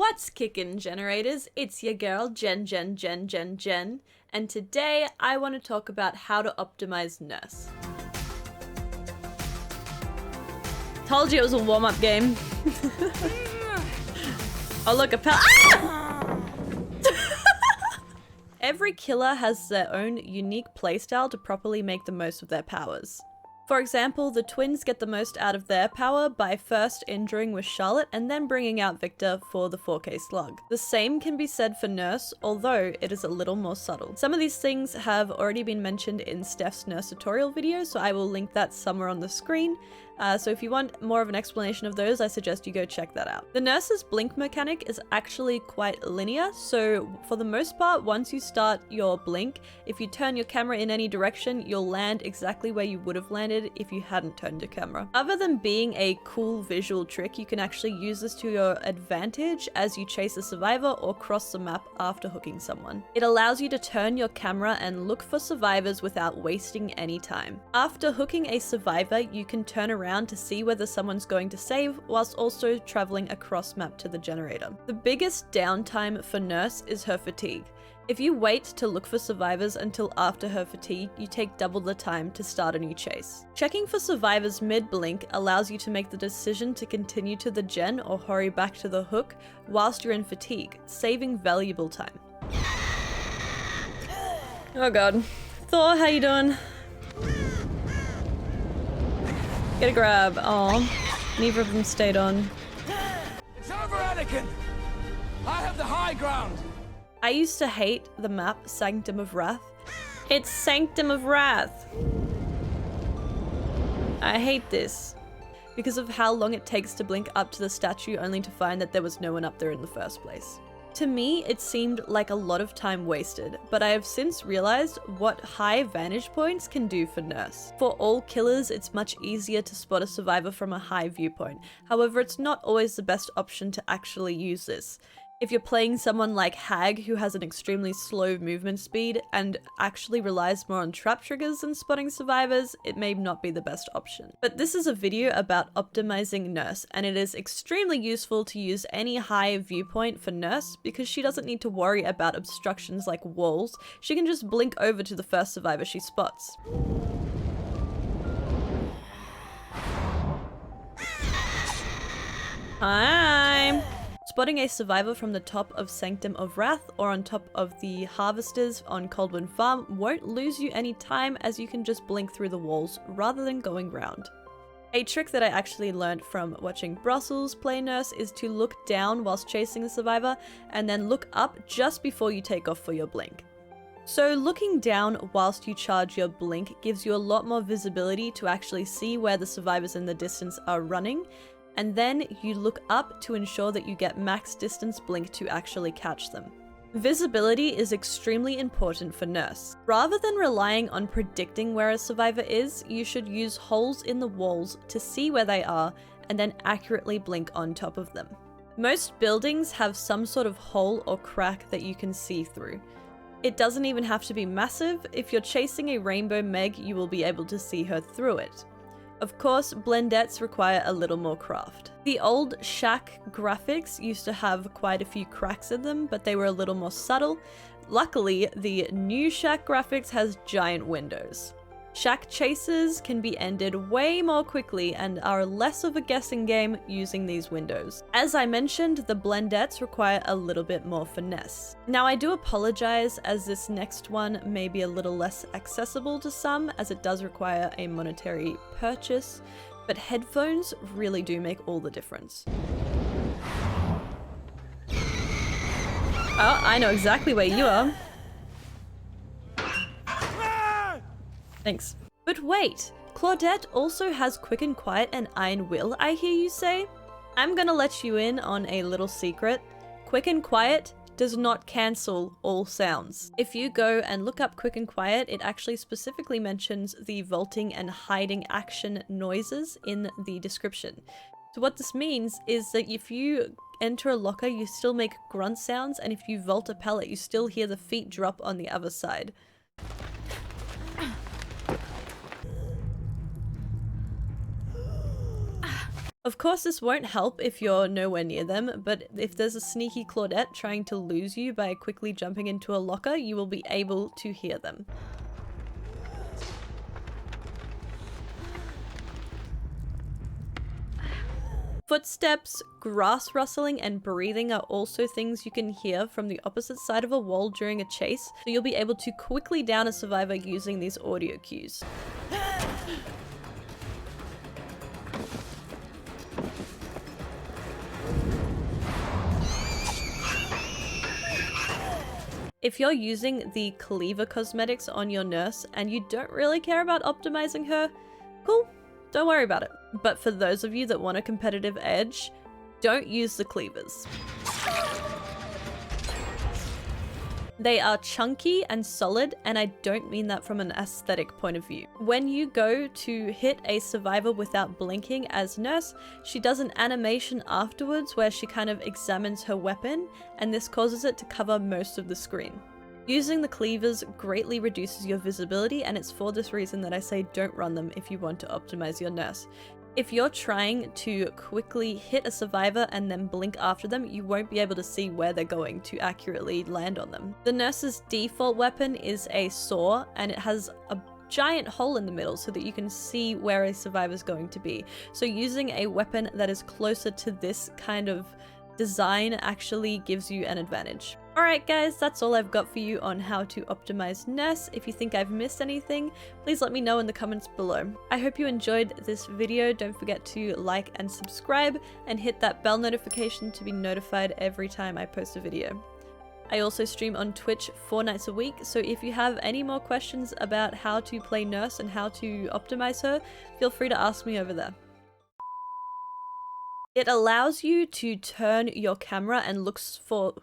What's kickin' generators? It's your girl Jen, and today I want to talk about how to optimize Nurse. Told you it was a warm-up game. Oh look, a Every killer has their own unique playstyle to properly make the most of their powers. For example, the twins get the most out of their power by first injuring with Charlotte and then bringing out Victor for the 4K slug. The same can be said for Nurse, although it is a little more subtle. Some of these things have already been mentioned in Steph's Nurse tutorial video, so I will link that somewhere on the screen. So if you want more of an explanation of those, I suggest you go check that out. The Nurse's blink mechanic is actually quite linear, so for the most part, once you start your blink, if you turn your camera in any direction, you'll land exactly where you would have landed if you hadn't turned your camera. Other than being a cool visual trick, you can actually use this to your advantage as you chase a survivor or cross the map after hooking someone. It allows you to turn your camera and look for survivors without wasting any time. After hooking a survivor, you can turn around to see whether someone's going to save, whilst also traveling across map to the generator. The biggest downtime for Nurse is her fatigue. If you wait to look for survivors until after her fatigue, you take double the time to start a new chase. Checking for survivors mid-blink allows you to make the decision to continue to the gen or hurry back to the hook whilst you're in fatigue, saving valuable time. Oh god. Thor, how you doing? Get a grab. Oh, neither of them stayed on. It's over, Anakin! I have the high ground! I used to hate the map Sanctum of Wrath. It's Sanctum of Wrath! I hate this because of how long it takes to blink up to the statue only to find that there was no one up there in the first place. To me, it seemed like a lot of time wasted, but I have since realized what high vantage points can do for Nurse. For all killers, it's much easier to spot a survivor from a high viewpoint. However, it's not always the best option to actually use this. If you're playing someone like Hag, who has an extremely slow movement speed and actually relies more on trap triggers than spotting survivors, it may not be the best option. But this is a video about optimizing Nurse, and it is extremely useful to use any high viewpoint for Nurse because she doesn't need to worry about obstructions like walls. She can just blink over to the first survivor she spots. Hi! Spotting a survivor from the top of Sanctum of Wrath or on top of the harvesters on Coldwind Farm won't lose you any time, as you can just blink through the walls rather than going round. A trick that I actually learned from watching Brussels play Nurse is to look down whilst chasing a survivor and then look up just before you take off for your blink. So looking down whilst you charge your blink gives you a lot more visibility to actually see where the survivors in the distance are running, and then you look up to ensure that you get max distance blink to actually catch them. Visibility is extremely important for Nurse. Rather than relying on predicting where a survivor is, you should use holes in the walls to see where they are and then accurately blink on top of them. Most buildings have some sort of hole or crack that you can see through. It doesn't even have to be massive. If you're chasing a rainbow Meg, you will be able to see her through it. Of course, blendettes require a little more craft. The old Shack graphics used to have quite a few cracks in them, but they were a little more subtle. Luckily, the new Shack graphics has giant windows. Shack chases can be ended way more quickly and are less of a guessing game using these windows. As I mentioned, the blendettes require a little bit more finesse. Now I do apologize, as this next one may be a little less accessible to some, as it does require a monetary purchase, but headphones really do make all the difference. Oh, I know exactly where you are. Thanks. But wait, Claudette also has Quick and Quiet and Iron Will, I hear you say? I'm gonna let you in on a little secret. Quick and Quiet does not cancel all sounds. If you go and look up Quick and Quiet, it actually specifically mentions the vaulting and hiding action noises in the description. So what this means is that if you enter a locker, you still make grunt sounds, and if you vault a pallet, you still hear the feet drop on the other side. Of course, this won't help if you're nowhere near them, but if there's a sneaky Claudette trying to lose you by quickly jumping into a locker, you will be able to hear them. Footsteps, grass rustling, and breathing are also things you can hear from the opposite side of a wall during a chase, so you'll be able to quickly down a survivor using these audio cues. If you're using the Cleaver cosmetics on your nurse and you don't really care about optimizing her, cool, don't worry about it. But for those of you that want a competitive edge, don't use the cleavers. They are chunky and solid, and I don't mean that from an aesthetic point of view. When you go to hit a survivor without blinking as nurse, she does an animation afterwards where she kind of examines her weapon, and this causes it to cover most of the screen. Using the cleavers greatly reduces your visibility, and it's for this reason that I say don't run them if you want to optimize your nurse. If you're trying to quickly hit a survivor and then blink after them, you won't be able to see where they're going to accurately land on them. The nurse's default weapon is a saw, and it has a giant hole in the middle so that you can see where a survivor's going to be. So using a weapon that is closer to this kind of design actually gives you an advantage. Alright guys, that's all I've got for you on how to optimize nurse. If you think I've missed anything, please let me know in the comments below. I hope you enjoyed this video. Don't forget to like and subscribe and hit that bell notification to be notified every time I post a video. I also stream on Twitch 4 nights a week, so if you have any more questions about how to play nurse and how to optimize her, feel free to ask me over there. It allows you to turn your camera and looks for